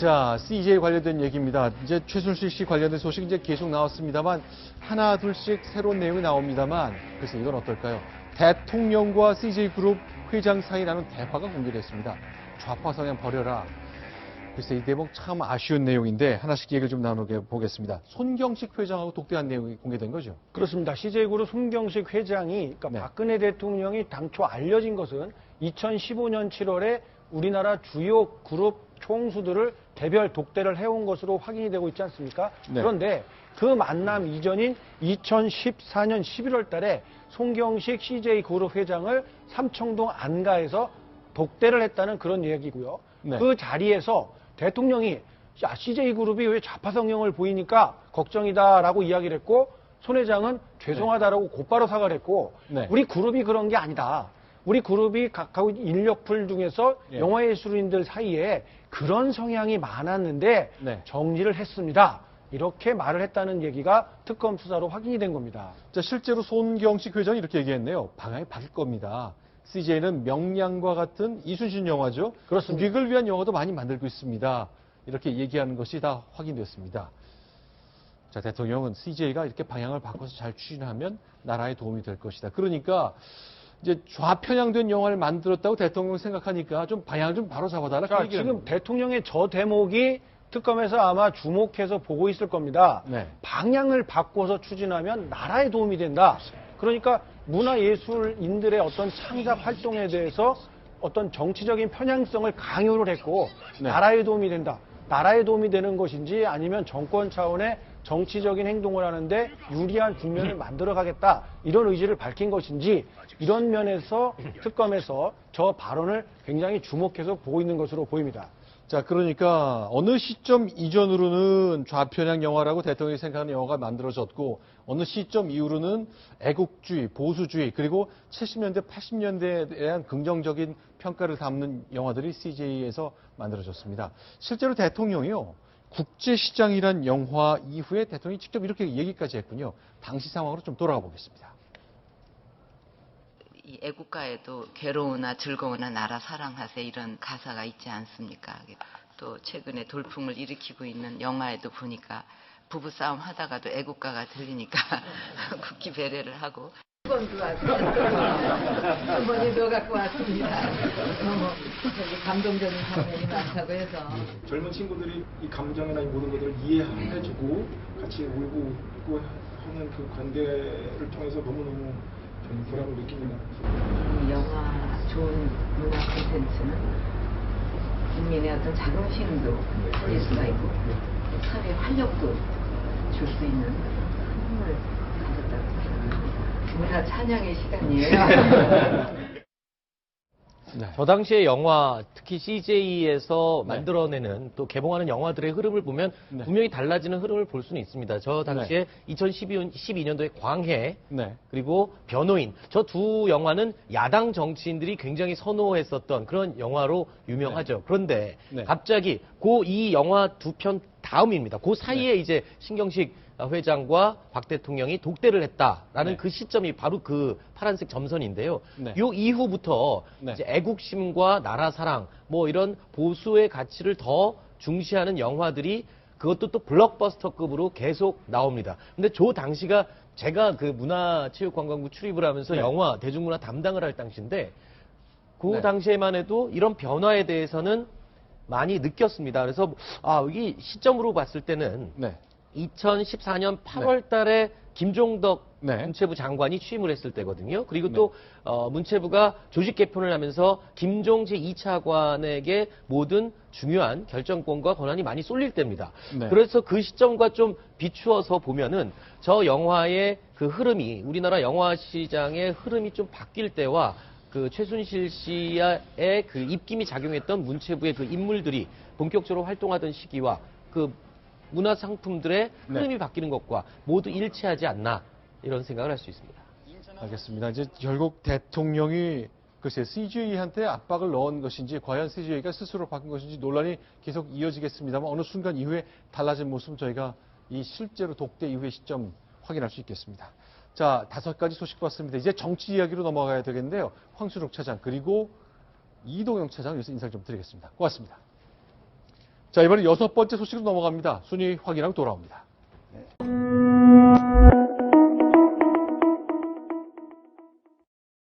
자, CJ 관련된 얘기입니다. 이제 최순실 씨 관련된 소식 이제 계속 나왔습니다만 하나 둘씩 새로운 내용이 나옵니다만 그래서 이건 어떨까요? 대통령과 CJ그룹 회장 사이 나눈 대화가 공개됐습니다. 좌파 성향 버려라. 글쎄 이 대목 참 아쉬운 내용인데 하나씩 얘기를 좀 나누게 보겠습니다. 손경식 회장하고 독대한 내용이 공개된 거죠? 그렇습니다. CJ그룹 손경식 회장이 그러니까 박근혜 대통령이 당초 알려진 것은 2015년 7월에 우리나라 주요 그룹 총수들을 개별 독대를 해온 것으로 확인이 되고 있지 않습니까? 네. 그런데 그 만남 이전인 2014년 11월 달에 손경식 CJ그룹 회장을 삼청동 안가에서 독대를 했다는 그런 이야기고요. 네. 그 자리에서 대통령이 CJ그룹이 왜 좌파 성향을 보이니까 걱정이다라고 이야기를 했고 손 회장은 죄송하다라고 곧바로 사과를 했고 네. 우리 그룹이 그런 게 아니다. 우리 그룹이 각각 인력풀 중에서 영화예술인들 사이에 그런 성향이 많았는데 정리를 했습니다. 이렇게 말을 했다는 얘기가 특검 수사로 확인이 된 겁니다. 자, 실제로 손경식 회장이 이렇게 얘기했네요. 방향이 바뀔 겁니다. CJ는 명량과 같은 이순신 영화죠. 그렇습니다. 국익을 위한 영화도 많이 만들고 있습니다. 이렇게 얘기하는 것이 다 확인됐습니다. 자, 대통령은 CJ가 이렇게 방향을 바꿔서 잘 추진하면 나라에 도움이 될 것이다. 그러니까 이제 좌편향된 영화를 만들었다고 대통령 생각하니까 좀 방향을 좀 바로 잡아달라. 자, 지금 대통령의 저 대목이 특검에서 아마 주목해서 보고 있을 겁니다. 방향을 바꿔서 추진하면 나라에 도움이 된다. 그러니까 문화예술인들의 어떤 창작 활동에 대해서 어떤 정치적인 편향성을 강요를 했고 나라에 도움이 된다. 나라에 도움이 되는 것인지 아니면 정권 차원의 정치적인 행동을 하는데 유리한 국면을 만들어가겠다. 이런 의지를 밝힌 것인지 이런 면에서 특검에서 저 발언을 굉장히 주목해서 보고 있는 것으로 보입니다. 자, 그러니까 어느 시점 이전으로는 좌편향 영화라고 대통령이 생각하는 영화가 만들어졌고 어느 시점 이후로는 애국주의, 보수주의 그리고 70년대, 80년대에 대한 긍정적인 평가를 담는 영화들이 CJ에서 만들어졌습니다. 실제로 대통령이요. 국제시장이란 영화 이후에 대통령이 직접 이렇게 얘기까지 했군요. 당시 상황으로 좀 돌아가 보겠습니다. 이 애국가에도 괴로우나 즐거우나 나라 사랑하세 이런 가사가 있지 않습니까? 또 최근에 돌풍을 일으키고 있는 영화에도 보니까 부부싸움 하다가도 애국가가 들리니까 국기 배려를 하고 번도 한 번이 더 갖고 왔습니다. 너무 감동적인 장면이 많다고 해서 젊은 친구들이 이 감정이나 이 모든 것들을 이해해주고 같이 울고 웃고 하는 그 관계를 통해서 너무너무 저는 보람을 느낍니다. 영화 좋은 문화 콘텐츠는 국민의 어떤 자긍심도 낼 수가 있고 사회 활력도 줄 수 있는 힘을 가졌다고 생각합니다. 문화 찬양의 시간이에요. 저 당시의 영화, 특히 CJ에서 만들어내는 또 개봉하는 영화들의 흐름을 보면 분명히 달라지는 흐름을 볼 수는 있습니다. 저 당시에 2012년도에 광해 그리고 변호인 저 두 영화는 야당 정치인들이 굉장히 선호했었던 그런 영화로 유명하죠. 그런데 갑자기 이 영화 두 편 다음입니다. 그 사이에 이제 신경식 회장과 박 대통령이 독대를 했다라는 그 시점이 바로 그 파란색 점선인데요. 요 이후부터 이제 애국심과 나라 사랑 뭐 이런 보수의 가치를 더 중시하는 영화들이 그것도 또 블록버스터급으로 계속 나옵니다. 근데 저 당시가 제가 그 문화체육관광부 출입을 하면서 영화 대중문화 담당을 할 당시인데 그 당시에만 해도 이런 변화에 대해서는 많이 느꼈습니다. 그래서 이 시점으로 봤을 때는 2014년 8월 달에 김종덕 문체부 장관이 취임을 했을 때거든요. 그리고 또 문체부가 조직 개편을 하면서 김종 제2차관에게 모든 중요한 결정권과 권한이 많이 쏠릴 때입니다. 그래서 그 시점과 좀 비추어서 보면은 저 영화의 그 흐름이 우리나라 영화 시장의 흐름이 좀 바뀔 때와 그 최순실 씨의 그 입김이 작용했던 문체부의 그 인물들이 본격적으로 활동하던 시기와 그 문화 상품들의 흐름이 바뀌는 것과 모두 일치하지 않나 이런 생각을 할 수 있습니다. 알겠습니다. 이제 결국 대통령이 글쎄 CJ한테 압박을 넣은 것인지 과연 CJ가 스스로 바뀐 것인지 논란이 계속 이어지겠습니다만 어느 순간 이후에 달라진 모습 저희가 이 실제로 독대 이후의 시점 확인할 수 있겠습니다. 자, 5가지 소식 봤습니다. 이제 정치 이야기로 넘어가야 되겠는데요. 황순욱 차장 그리고 이동영 차장 여기서 인사를 좀 드리겠습니다. 고맙습니다. 자, 이번엔 6번째 소식으로 넘어갑니다. 순위 확인하고 돌아옵니다.